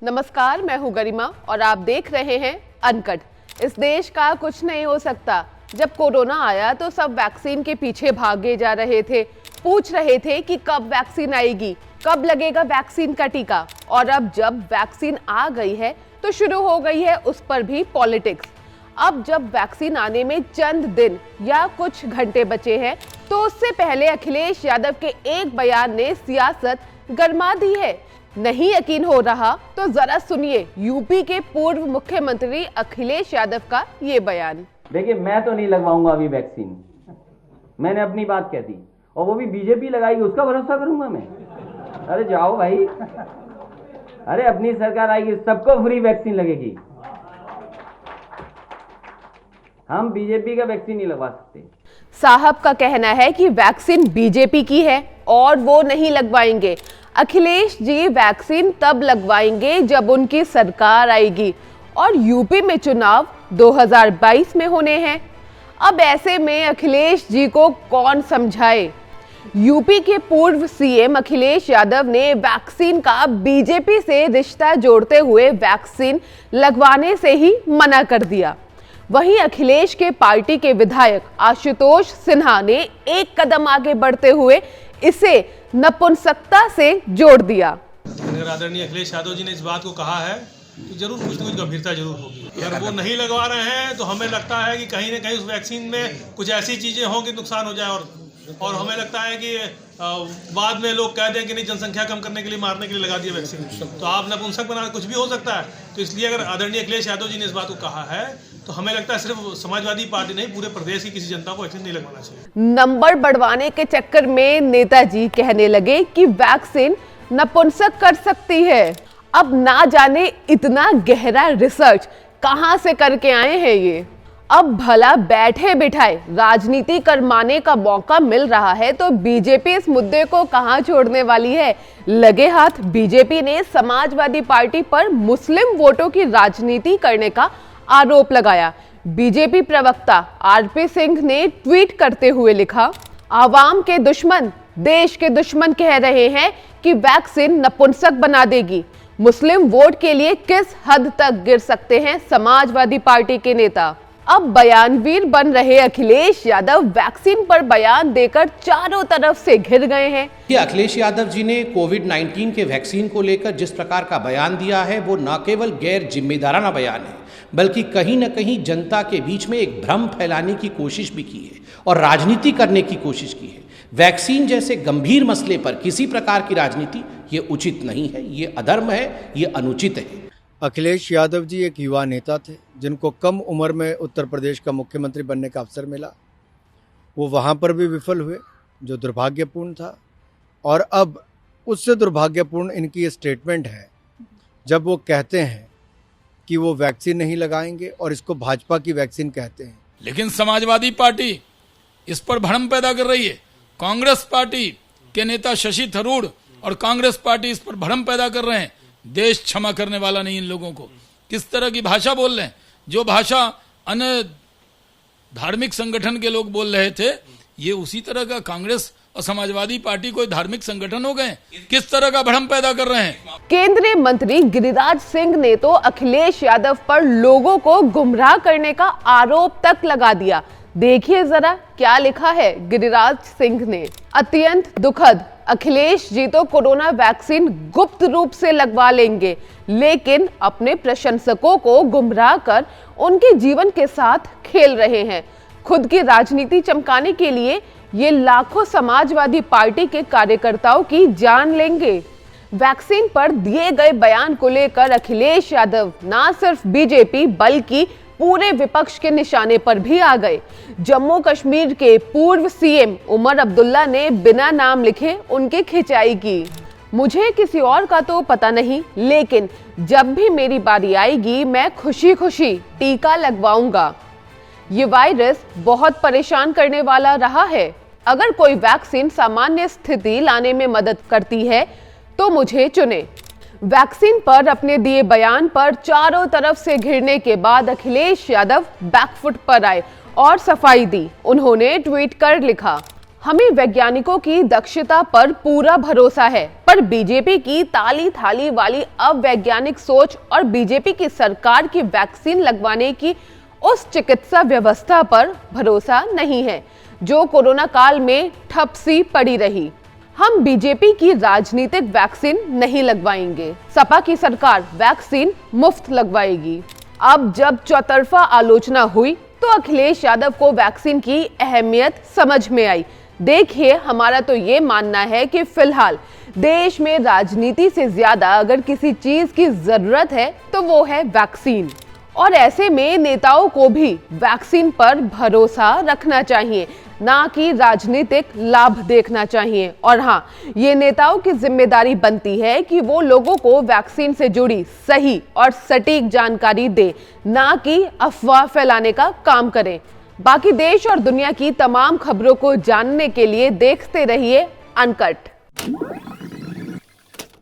नमस्कार, मैं हूं गरिमा और आप देख रहे हैं अनकट। इस देश का कुछ नहीं हो सकता। जब कोरोना आया तो सब वैक्सीन के पीछे भागे जा रहे थे, पूछ रहे थे कि कब वैक्सीन आएगी, कब लगेगा वैक्सीन का टीका। और अब जब वैक्सीन आ गई है तो शुरू हो गई है उस पर भी पॉलिटिक्स। अब जब वैक्सीन आने में चंद दिन या कुछ घंटे बचे हैं तो उससे पहले अखिलेश यादव के एक बयान ने सियासत गरमा दी है। नहीं यकीन हो रहा तो जरा सुनिए यूपी के पूर्व मुख्यमंत्री अखिलेश यादव का ये बयान। देखिए, मैं तो नहीं लगवाऊंगा अभी वैक्सीन। मैंने अपनी बात कह दी, और वो भी बीजेपी लगाएगी उसका भरोसा करूंगा मैं? अरे जाओ भाई, अरे अपनी सरकार आएगी, सबको फ्री वैक्सीन लगेगी। हम बीजेपी का वैक्सीन नहीं लगवा सकते। साहब का कहना है कि वैक्सीन बीजेपी की है और वो नहीं लगवाएंगे। अखिलेश जी वैक्सीन तब लगवाएंगे जब उनकी सरकार आएगी और यूपी में चुनाव 2022 में होने हैं। अब ऐसे में अखिलेश जी को कौन समझाए? यूपी के पूर्व सीएम अखिलेश यादव ने वैक्सीन का बीजेपी से रिश्ता जोड़ते हुए वैक्सीन लगवाने से ही मना कर दिया। वहीं अखिलेश के पार्टी के विधायक आशुतोष सिन्हा ने एक कदम आगे बढ़ते हुए इसे नपुंसकता से जोड़ दिया। अगर आदरणीय अखिलेश यादव जी ने इस बात को कहा है तो जरूर कुछ न कुछ गंभीरता जरूर होगी। अगर वो नहीं लगवा रहे हैं तो हमें लगता है कि कहीं न कहीं उस वैक्सीन में कुछ ऐसी चीजें हों कि नुकसान हो जाए, और हमें लगता है कि बाद में लोग कह दें कि नहीं, जनसंख्या कम करने के लिए, मारने के लिए लगा दिया वैक्सीन, तो आप नपुंसक बना, कुछ भी हो सकता है। तो इसलिए अगर आदरणीय अखिलेश यादव जी ने इस बात को कहा है तो हमें लगता है सिर्फ समाजवादी पार्टी नहीं, पूरे प्रदेश की किसी जनता को वैक्सीन नहीं लगवाना चाहिए। नंबर बढ़वाने के चक्कर में नेताजी कहने लगे कि वैक्सीन नपुंसक कर सकती है। अब ना जाने इतना गहरा रिसर्च कहां से करके आए हैं ये। अब भला बैठे बिठाए राजनीति करवाने का मौका मिल रहा है तो बीजेपी इस मुद्दे को कहां छोड़ने वाली है? लगे हाथ बीजेपी ने समाजवादी पार्टी पर मुस्लिम वोटों की राजनीति करने का आरोप लगाया। बीजेपी प्रवक्ता आरपी सिंह ने ट्वीट करते हुए लिखा, आवाम के दुश्मन देश के दुश्मन कह रहे हैं कि वैक्सीन नपुंसक बना देगी। मुस्लिम वोट के लिए किस हद तक गिर सकते हैं समाजवादी पार्टी के नेता? अब बयानवीर बन रहे अखिलेश यादव वैक्सीन पर बयान देकर चारों तरफ से घिर गए हैं। कि अखिलेश यादव जी ने कोविड-19 के वैक्सीन को लेकर जिस प्रकार का बयान दिया है वो न केवल गैर जिम्मेदाराना बयान है, बल्कि कहीं न कहीं जनता के बीच में एक भ्रम फैलाने की कोशिश भी की है और राजनीति करने की कोशिश की है। वैक्सीन जैसे गंभीर मसले पर किसी प्रकार की राजनीति ये उचित नहीं है, ये अधर्म है, ये अनुचित है। अखिलेश यादव जी एक युवा नेता थे जिनको कम उम्र में उत्तर प्रदेश का मुख्यमंत्री बनने का अवसर मिला। वो वहाँ पर भी विफल हुए, जो दुर्भाग्यपूर्ण था। और अब उससे दुर्भाग्यपूर्ण इनकी ये स्टेटमेंट है जब वो कहते हैं कि वो वैक्सीन नहीं लगाएंगे और इसको भाजपा की वैक्सीन कहते हैं। लेकिन समाजवादी पार्टी इस पर भ्रम पैदा कर रही है। कांग्रेस पार्टी के नेता शशि थरूर और कांग्रेस पार्टी इस पर भ्रम पैदा कर रहे हैं। देश क्षमा करने वाला नहीं इन लोगों को। किस तरह की भाषा बोल रहे हैं, जो भाषा अन्य धार्मिक संगठन के लोग बोल रहे थे, ये उसी तरह का कांग्रेस और समाजवादी पार्टी कोई धार्मिक संगठन हो गए। किस तरह का भ्रम पैदा कर रहे हैं। केंद्रीय मंत्री गिरिराज सिंह ने तो अखिलेश यादव पर लोगों को गुमराह करने का आरोप तक लगा दिया। देखिए जरा क्या लिखा है गिरिराज सिंह ने। अत्यंत दुखद, अखिलेश जी तो कोरोना वैक्सीन गुप्त रूप से लगवा लेंगे, लेकिन अपने प्रशंसकों को गुमराह कर उनके जीवन के साथ खेल रहे हैं। खुद की राजनीति चमकाने के लिए ये लाखों समाजवादी पार्टी के कार्यकर्ताओं की जान लेंगे। वैक्सीन पर दिए गए बयान को लेकर अखिलेश यादव ना सिर्फ बीजेपी बल्कि पूरे विपक्ष के निशाने पर भी आ गए। जम्मू कश्मीर के पूर्व सीएम उमर अब्दुल्ला ने बिना नाम लिखे उनकी खिंचाई की। मुझे किसी और का तो पता नहीं, लेकिन जब भी मेरी बारी आएगी मैं खुशी खुशी टीका लगवाऊंगा। ये वायरस बहुत परेशान करने वाला रहा है। अगर कोई वैक्सीन सामान्य स्थिति लाने में मदद करती है तो मुझे चुने। वैक्सीन पर अपने दिए बयान पर चारों तरफ से घिरने के बाद अखिलेश यादव बैकफुट पर आए और सफाई दी। उन्होंने ट्वीट कर लिखा, हमें वैज्ञानिकों की दक्षता पर पूरा भरोसा है, पर पर बीजेपी की ताली थाली वाली अवैज्ञानिक सोच और बीजेपी की सरकार की वैक्सीन लगवाने की उस चिकित्सा व्यवस्था पर भरोसा नहीं है जो कोरोना काल में ठप सी पड़ी रही। हम बीजेपी की राजनीतिक वैक्सीन नहीं लगवाएंगे, सपा की सरकार वैक्सीन मुफ्त लगवाएगी। अब जब चौतरफा आलोचना हुई तो अखिलेश यादव को वैक्सीन की अहमियत समझ में आई। देखिए, हमारा तो ये मानना है कि फिलहाल देश में राजनीति से ज्यादा अगर किसी चीज की जरूरत है तो वो है वैक्सीन, और ऐसे में नेताओं को भी वैक्सीन पर भरोसा रखना चाहिए, ना कि राजनीतिक लाभ देखना चाहिए। और हाँ, ये नेताओं की जिम्मेदारी बनती है कि वो लोगों को वैक्सीन से जुड़ी सही और सटीक जानकारी दे, ना कि अफवाह फैलाने का काम करें। बाकी देश और दुनिया की तमाम खबरों को जानने के लिए देखते रहिए अनकट।